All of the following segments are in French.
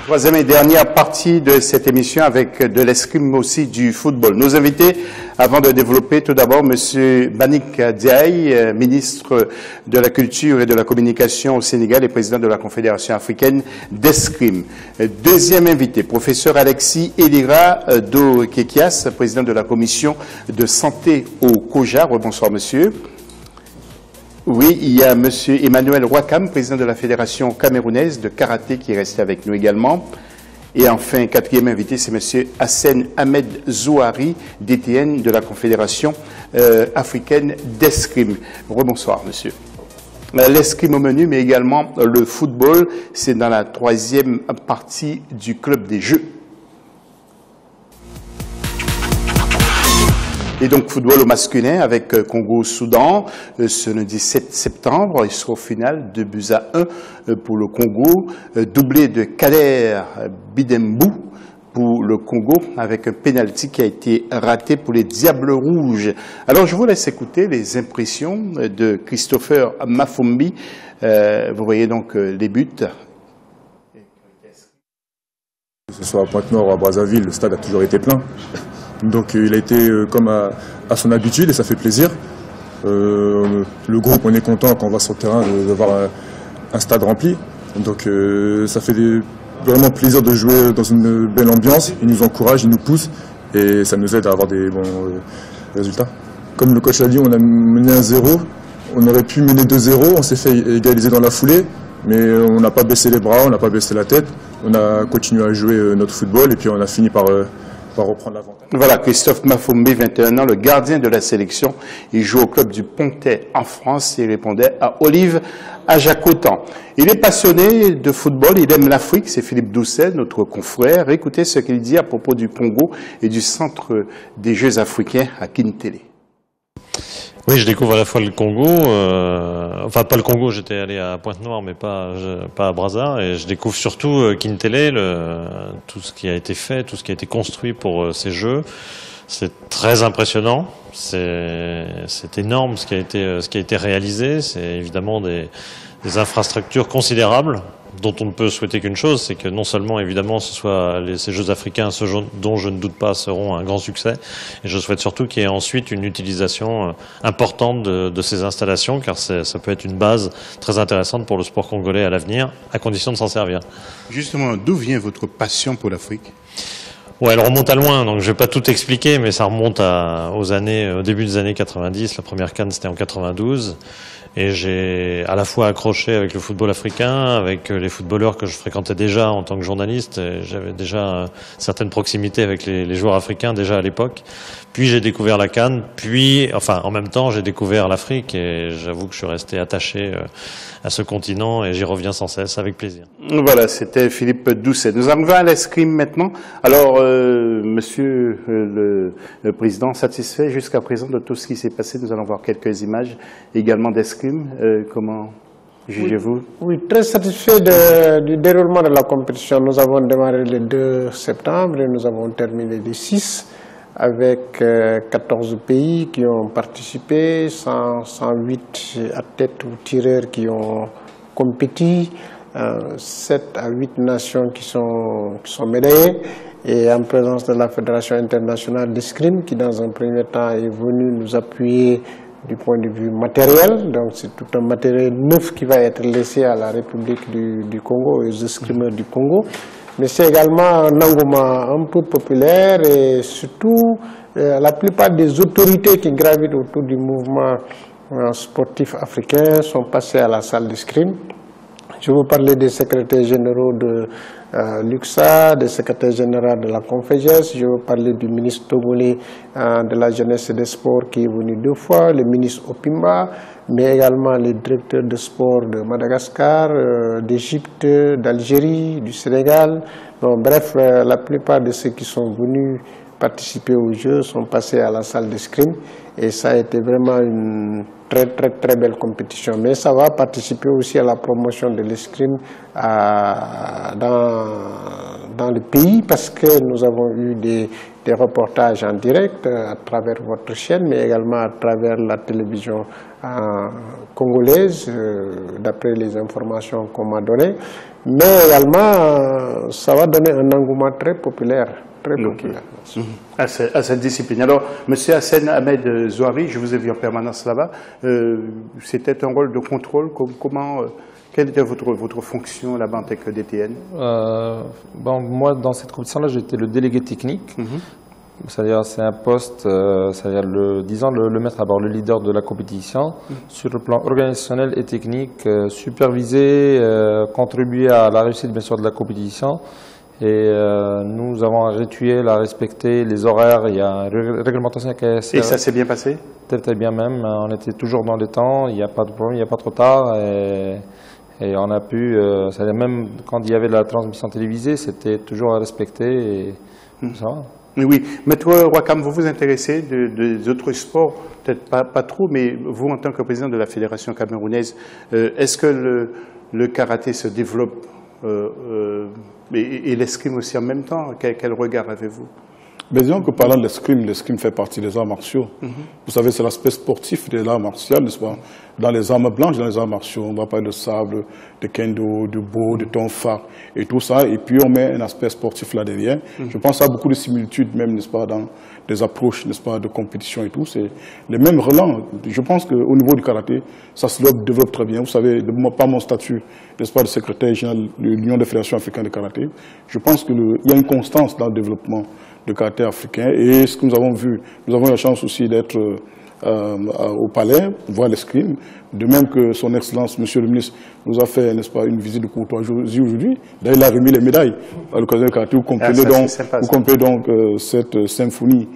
Troisième et dernière partie de cette émission avec de l'escrime, mais aussi du football. Nos invités, avant de développer, tout d'abord, M. Mbanick Ndiaye, ministre de la Culture et de la Communication au Sénégal et président de la Confédération africaine d'escrime. Deuxième invité, professeur Alexis Elira Do-Kekias, président de la Commission de santé au COJA. Bonsoir, monsieur. Oui, il y a M. Emmanuel Ouakam, président de la Fédération camerounaise de karaté, qui est resté avec nous également. Et enfin, quatrième invité, c'est M. Hassen Ahmed Zouari, DTN de la Confédération africaine d'escrime. Rebonsoir, monsieur. L'escrime au menu, mais également le football, c'est dans la troisième partie du club des Jeux. Et donc, football au masculin avec Congo-Soudan, ce lundi 7 septembre. Il sera au final 2-1 pour le Congo. Doublé de Kader Bidembou pour le Congo avec un pénalty qui a été raté pour les Diables Rouges. Alors, je vous laisse écouter les impressions de Christopher Mafumbi. Vous voyez donc les buts. Que ce soit à Pointe-Noire ou à Brazzaville, le stade a toujours été plein. Donc il a été comme à son habitude et ça fait plaisir. Le groupe, on est content quand on va sur le terrain de voir un stade rempli. Donc ça fait vraiment plaisir de jouer dans une belle ambiance. Ils nous encouragent, ils nous poussent et ça nous aide à avoir des bons résultats. Comme le coach l'a dit, on a mené 1-0. On aurait pu mener 2-0, on s'est fait égaliser dans la foulée. Mais on n'a pas baissé les bras, on n'a pas baissé la tête. On a continué à jouer notre football et puis on a fini par reprendre l'avantage. Voilà, Christophe Mafumbi, 21 ans, le gardien de la sélection. Il joue au club du Pontet en France. Il répondait à Olive Ajacotan. Il est passionné de football, il aime l'Afrique. C'est Philippe Doucet, notre confrère. Écoutez ce qu'il dit à propos du Congo et du centre des Jeux africains à Kintélé. Oui, je découvre à la fois le Congo, enfin pas le Congo, j'étais allé à Pointe-Noire, mais pas à Brazza, et je découvre surtout Kintélé, tout ce qui a été fait, tout ce qui a été construit pour ces Jeux. C'est très impressionnant, c'est énorme ce qui a été réalisé, c'est évidemment des infrastructures considérables, dont on ne peut souhaiter qu'une chose, c'est que non seulement évidemment ces Jeux africains, dont je ne doute pas seront un grand succès, et je souhaite surtout qu'il y ait ensuite une utilisation importante de ces installations, car ça peut être une base très intéressante pour le sport congolais à l'avenir, à condition de s'en servir. Justement, d'où vient votre passion pour l'Afrique ? Ouais, elle remonte à loin, donc je vais pas tout expliquer, mais ça remonte au début des années 90. La première CAN, c'était en 92. Et j'ai à la fois accroché avec le football africain, avec les footballeurs que je fréquentais déjà en tant que journaliste. J'avais déjà certaines proximités avec les joueurs africains déjà à l'époque. Puis j'ai découvert la CAN, en même temps, j'ai découvert l'Afrique et j'avoue que je suis resté attaché à ce continent et j'y reviens sans cesse avec plaisir. Voilà, c'était Philippe Doucet. Nous arrivons à l'escrime maintenant. Alors, monsieur le président, satisfait jusqu'à présent de tout ce qui s'est passé? Nous allons voir quelques images également d'escrime. Comment jugez-vous? Oui, très satisfait du déroulement de la compétition. Nous avons démarré le 2 septembre et nous avons terminé le 6 avec 14 pays qui ont participé, 108 athlètes ou tireurs qui ont compétit, 7 à 8 nations qui sont médaillées, et en présence de la Fédération internationale d'escrime qui dans un premier temps est venue nous appuyer du point de vue matériel. Donc c'est tout un matériel neuf qui va être laissé à la République du Congo et aux escrimeurs du Congo. Mais c'est également un engouement un peu populaire et surtout la plupart des autorités qui gravitent autour du mouvement sportif africain sont passées à la salle d'escrime. Je veux parler des secrétaires généraux de l'UXA, des secrétaires généraux de la Confédération. Je veux parler du ministre togolais de la jeunesse et des sports qui est venu 2 fois, le ministre Opimba, mais également les directeurs de sport de Madagascar, d'Égypte, d'Algérie, du Sénégal. Bon, bref, la plupart de ceux qui sont venus participer aux Jeux sont passés à la salle d'escrime et ça a été vraiment une très belle compétition. Mais ça va participer aussi à la promotion de l'escrime dans le pays parce que nous avons eu des des reportages en direct à travers votre chaîne, mais également à travers la télévision congolaise, d'après les informations qu'on m'a données. Mais également, ça va donner un engouement très populaire. À cette discipline. Alors, M. Hassan Ahmed Zouari, je vous ai vu en permanence là-bas, c'était un rôle de contrôle. Quelle était votre fonction là-bas en tant que DTN? Moi, dans cette compétition-là, j'étais le délégué technique. C'est-à-dire, c'est un poste, disons, le mettre à bord, le leader de la compétition, sur le plan organisationnel et technique, superviser, contribuer à la réussite, bien sûr, de la compétition. Et nous avons un rituel à respecter, les horaires, il y a une réglementation KSR. Et ça s'est bien passé? Très bien même, on était toujours dans les temps, il n'y a pas de problème, il n'y a pas trop tard. Et on a pu, même quand il y avait la transmission télévisée, c'était toujours à respecter. Et ça va. Oui, Maître Ouakam, vous vous intéressez des autres sports, peut-être pas trop, mais vous, en tant que président de la Fédération camerounaise, est-ce que le karaté se développe et l'escrime aussi en même temps? Quel regard avez-vous? Mais disons que parlant de l'escrime fait partie des arts martiaux. Vous savez, c'est l'aspect sportif des arts martiaux, n'est-ce pas? Dans les armes blanches, dans les arts martiaux, on va parler de sabre, de kendo, de bo, de tonfa et tout ça. Et puis on met un aspect sportif là derrière. Je pense à beaucoup de similitudes même, n'est-ce pas, dans des approches, n'est-ce pas, de compétition et tout. C'est les mêmes relents. Je pense qu'au niveau du karaté, ça se développe très bien. Vous savez, par mon statut, n'est-ce pas, de secrétaire général de l'Union des fédérations africaines de karaté, je pense qu'il y a une constance dans le développement de karaté africain. Et ce que nous avons vu, nous avons eu la chance aussi d'être au palais, voir l'escrime, de même que son Excellence, Monsieur le ministre, nous a fait, n'est-ce pas, une visite de courtoisie aujourd'hui. D'ailleurs, il a remis les médailles à l'occasion du karaté. Vous comprenez donc cette symphonie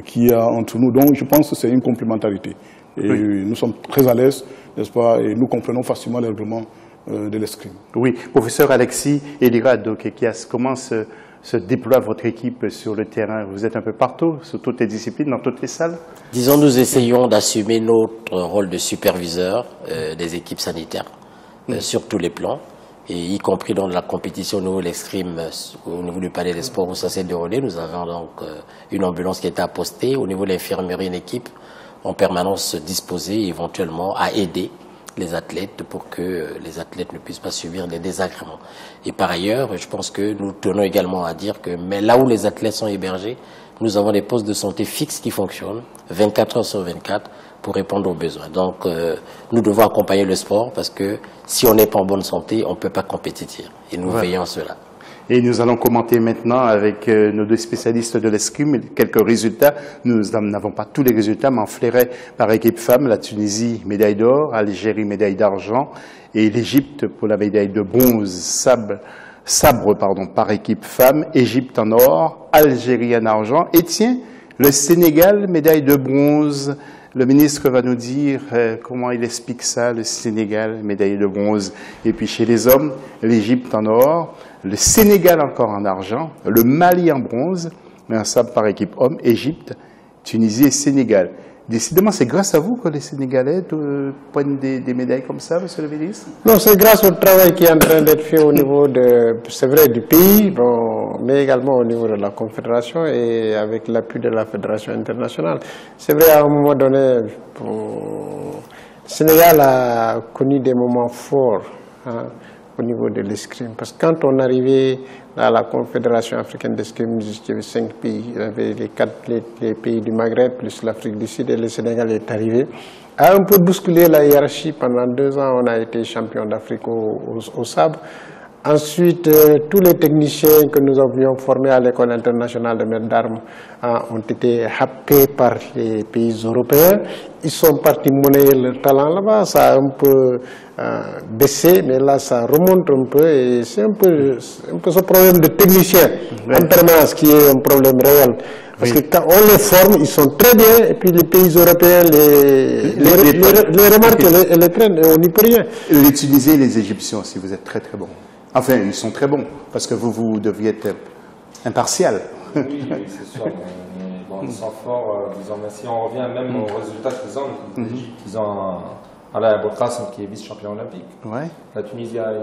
qu'il y a entre nous. Donc, je pense que c'est une complémentarité. Et nous sommes très à l'aise, n'est-ce pas, et nous comprenons facilement les règlements de l'escrime. Oui, professeur Alexis Elirad, comment se déploie votre équipe sur le terrain? Vous êtes un peu partout, sur toutes les disciplines, dans toutes les salles? Disons, nous essayons d'assumer notre rôle de superviseur des équipes sanitaires sur tous les plans, et y compris dans la compétition au niveau de l'escrime, au niveau du palais des sports où ça s'est déroulé. Nous avons donc une ambulance qui était apostée, au niveau de l'infirmerie, une équipe en permanence disposée éventuellement à aider les athlètes pour que les athlètes ne puissent pas subir des désagréments. Et par ailleurs, je pense que nous tenons également à dire que mais là où les athlètes sont hébergés, nous avons des postes de santé fixes qui fonctionnent 24 heures sur 24 pour répondre aux besoins. Donc nous devons accompagner le sport parce que si on n'est pas en bonne santé, on ne peut pas compétir. Et nous veillons à cela. Et nous allons commenter maintenant avec nos deux spécialistes de l'escrime quelques résultats. Nous n'avons pas tous les résultats, mais en flairait par équipe femme, la Tunisie, médaille d'or, Algérie, médaille d'argent, et l'Égypte pour la médaille de bronze, sabre par équipe femme, Égypte en or, Algérie en argent, et tiens, le Sénégal, médaille de bronze. Le ministre va nous dire comment il explique ça, le Sénégal, médaille de bronze. Et puis chez les hommes, l'Égypte en or, le Sénégal encore en argent, le Mali en bronze, mais un sabre par équipe homme, Égypte, Tunisie et Sénégal. Décidément, c'est grâce à vous que les Sénégalais prennent des médailles comme ça, monsieur le ministre? Non, c'est grâce au travail qui est en train d'être fait au niveau c'est vrai, du pays, bon, mais également au niveau de la Confédération et avec l'appui de la Fédération internationale. C'est vrai, à un moment donné, le Sénégal a connu des moments forts au niveau de l'escrime. Parce que quand on arrivait à la Confédération africaine d'escrime, il y avait 5 pays. Il y avait les pays du Maghreb, plus l'Afrique du Sud, et le Sénégal est arrivé. A un peu bousculé la hiérarchie. Pendant 2 ans, on a été champion d'Afrique au sabre. Ensuite, tous les techniciens que nous avions formés à l'école internationale de maîtres d'armes ont été happés par les pays européens. Ils sont partis monnayer leur talent là-bas. Ça a un peu baissé, mais là, ça remonte un peu. Et c'est un peu ce problème de technicien en permanence qui est un problème réel. Parce que quand on les forme, ils sont très bien, et puis les pays européens les remarquent et les prennent, et on n'y peut rien. Les Tunisiens et les Égyptiens aussi, vous êtes très très bons. Enfin, ils sont très bons, parce que vous deviez être impartial. Oui, c'est sûr. Ils sont forts, disons, mais si on revient même aux résultats qu'ils ont, l'Égypte, ils ont Alain Bourkassim qui est vice-champion olympique. Ouais. La Tunisie, la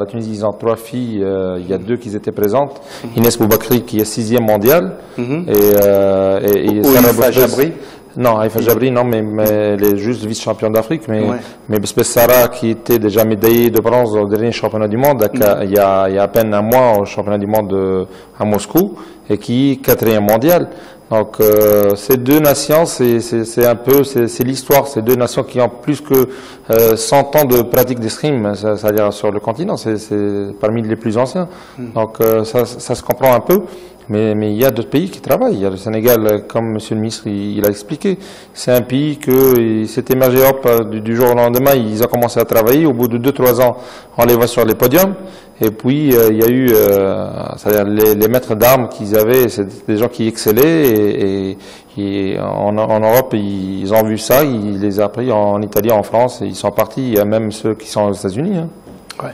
Tunisie, ils ont 3 filles. Il y a 2 qui étaient présentes. Inès Boubakri qui est 6e mondiale. Et Aïfa Jabri. Non, Aïfa Jabri, non, mais elle est juste vice-championne d'Afrique. Mais Sarah, qui était déjà médaillée de bronze au dernier championnat du monde, il y a à peine un mois au championnat du monde à Moscou, et qui est 4e mondiale. Donc, ces 2 nations, c'est un peu, c'est l'histoire. Ces 2 nations qui ont plus que 100 ans de pratique d'escrime, c'est-à-dire sur le continent, c'est parmi les plus anciens. Donc, ça se comprend un peu. Mais il y a d'autres pays qui travaillent. Il y a le Sénégal, comme Monsieur le ministre il a expliqué. C'est un pays qui s'est émergé du jour au lendemain. Ils ont commencé à travailler. Au bout de 2-3 ans, on les voit sur les podiums. Et puis, il y a eu c'est-à-dire les maîtres d'armes qu'ils avaient. C'est des gens qui excellaient. Et en Europe, ils ont vu ça. Ils les ont appris en Italie, en France. Et ils sont partis. Il y a même ceux qui sont aux États-Unis. Hein. Ouais.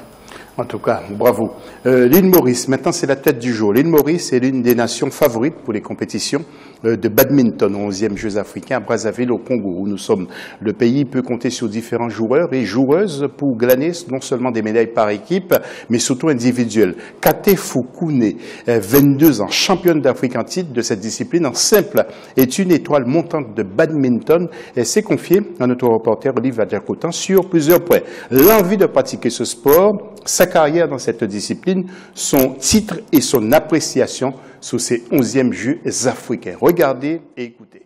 En tout cas, bravo. L'île Maurice, maintenant c'est la tête du jour. L'île Maurice est l'une des nations favorites pour les compétitions de badminton aux 11e Jeux africains à Brazzaville au Congo, où nous sommes. Le pays peut compter sur différents joueurs et joueuses pour glaner non seulement des médailles par équipe, mais surtout individuelles. Kate Foukoune, 22 ans, championne d'Afrique en titre de cette discipline en simple, est une étoile montante de badminton. Elle s'est confiée à notre reporter Olivier Adjakotan sur plusieurs points. L'envie de pratiquer ce sport, sa carrière dans cette discipline, son titre et son appréciation sur ces 11e Jeux africains. Regardez et écoutez.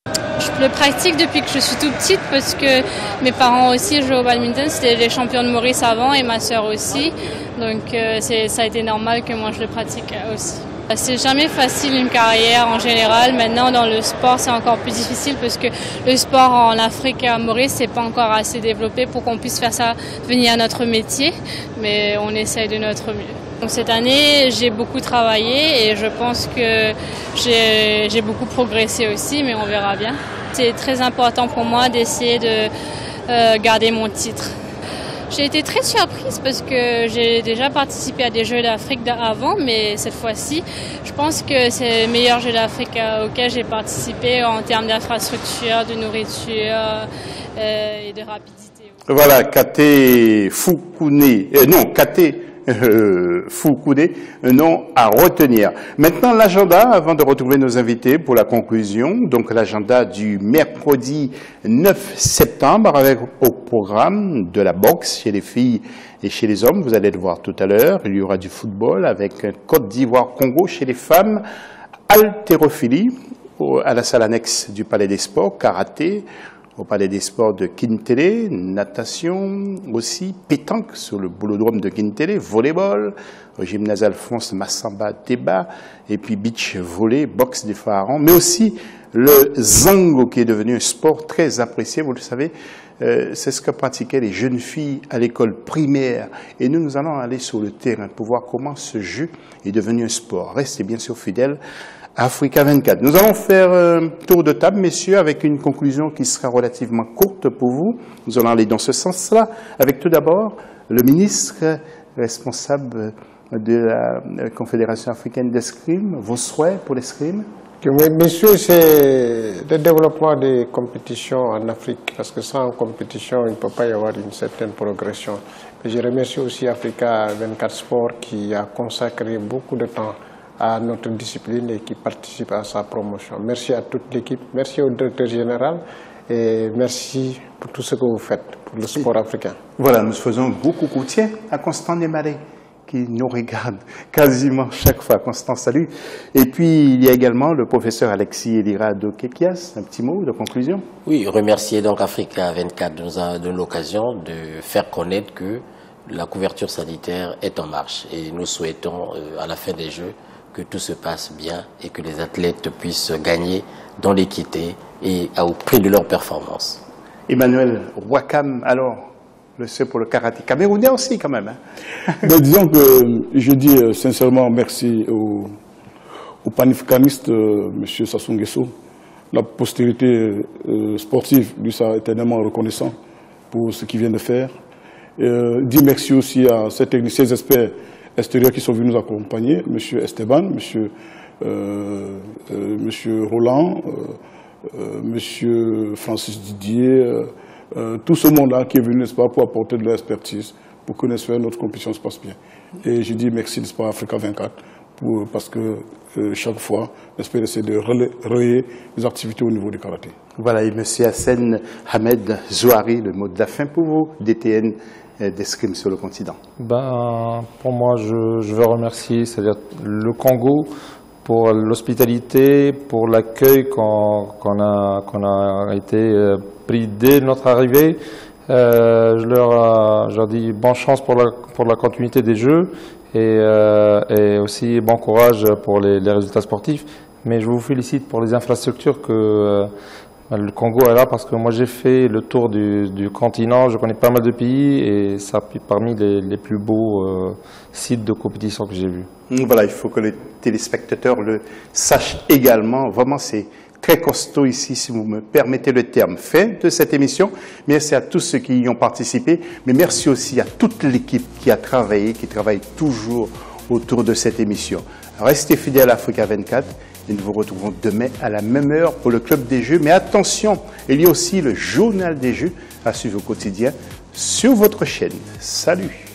Je le pratique depuis que je suis toute petite parce que mes parents aussi jouaient au badminton. C'était les champions de Maurice avant et ma sœur aussi. Donc ça a été normal que moi je le pratique aussi. C'est jamais facile une carrière en général. Maintenant dans le sport c'est encore plus difficile parce que le sport en Afrique et à Maurice c'est pas encore assez développé pour qu'on puisse faire ça devenir notre métier. Mais on essaye de notre mieux. Donc cette année, j'ai beaucoup travaillé et je pense que j'ai beaucoup progressé aussi, mais on verra bien. C'est très important pour moi d'essayer de garder mon titre. J'ai été très surprise parce que j'ai déjà participé à des Jeux d'Afrique avant, mais cette fois-ci, je pense que c'est les meilleurs Jeux d'Afrique auxquels j'ai participé en termes d'infrastructure, de nourriture et de rapidité. Voilà, Kate Foukoune, Foukoune, un nom à retenir. Maintenant, l'agenda, avant de retrouver nos invités pour la conclusion, donc l'agenda du mercredi 9 septembre avec au programme de la boxe chez les filles et chez les hommes, vous allez le voir tout à l'heure. Il y aura du football avec Côte d'Ivoire-Congo chez les femmes, haltérophilie à la salle annexe du Palais des Sports, karaté, au Palais des Sports de Kintélé, natation aussi, pétanque sur le boulodrome de Kintélé, volleyball, au gymnase Alphonse Massamba Débat, et puis beach volley, boxe des pharaons, mais aussi le zango qui est devenu un sport très apprécié, vous le savez, c'est ce que pratiquaient les jeunes filles à l'école primaire. Et nous allons aller sur le terrain pour voir comment ce jeu est devenu un sport. Restez bien sûr fidèles. Africa 24. Nous allons faire un tour de table, messieurs, avec une conclusion qui sera relativement courte pour vous. Nous allons aller dans ce sens-là, avec tout d'abord le ministre responsable de la Confédération africaine d'escrime. Vos souhaits pour l'escrime? Messieurs, c'est le développement des compétitions en Afrique, parce que sans compétition, il ne peut pas y avoir une certaine progression. Mais je remercie aussi Africa 24 Sport qui a consacré beaucoup de temps à notre discipline et qui participe à sa promotion. Merci à toute l'équipe, merci au directeur général et merci pour tout ce que vous faites pour le sport africain. Voilà, nous faisons beaucoup tiens à Constant Desmarais qui nous regarde quasiment chaque fois. Constant, salut. Et puis, il y a également le professeur Alexis Elira Dokekias. Un petit mot de conclusion? Oui, remercier donc Africa 24 de nous a donné l'occasion de faire connaître que la couverture sanitaire est en marche. Et nous souhaitons, à la fin des Jeux, que tout se passe bien et que les athlètes puissent gagner dans l'équité et au prix de leur performance. Emmanuel Wakam, alors, c'est pour le karaté camerounais aussi quand même. Hein. Mais disons que je dis sincèrement merci au panafricaniste M. Sassou Nguesso. La postérité sportive lui est éternellement reconnaissant pour ce qu'il vient de faire. Dis merci aussi à ces techniciens, ces experts extérieurs qui sont venus nous accompagner, M. Esteban, M. Roland, Monsieur Francis Didier, tout ce monde-là qui est venu, n'est-ce pas, pour apporter de leur expertise, pour que notre compétition se passe bien. Et je dis merci, n'est-ce pas, à Africa 24, parce que chaque fois, n'est-ce pas, essayer de relayer les activités au niveau du karaté. Voilà, et monsieur Hassan Hamed Zouari, le mot de la fin pour vous, DTN d'escrime sur le continent. Pour moi, je veux remercier, c'est-à-dire le Congo, pour l'hospitalité, pour l'accueil qu'on a été pris dès notre arrivée. Je leur dis bonne chance pour la continuité des Jeux et aussi bon courage pour les résultats sportifs. Mais je vous félicite pour les infrastructures que le Congo est là, parce que moi j'ai fait le tour du continent, je connais pas mal de pays et ça fait parmi les plus beaux sites de compétition que j'ai vus. Voilà, il faut que les téléspectateurs le sachent également. Vraiment, c'est très costaud ici, si vous me permettez le terme. Fin de cette émission. Merci à tous ceux qui y ont participé, mais merci aussi à toute l'équipe qui a travaillé, qui travaille toujours autour de cette émission. Restez fidèles à Africa 24 et nous vous retrouvons demain à la même heure pour le Club des Jeux. Mais attention, il y a aussi le Journal des Jeux à suivre au quotidien sur votre chaîne. Salut!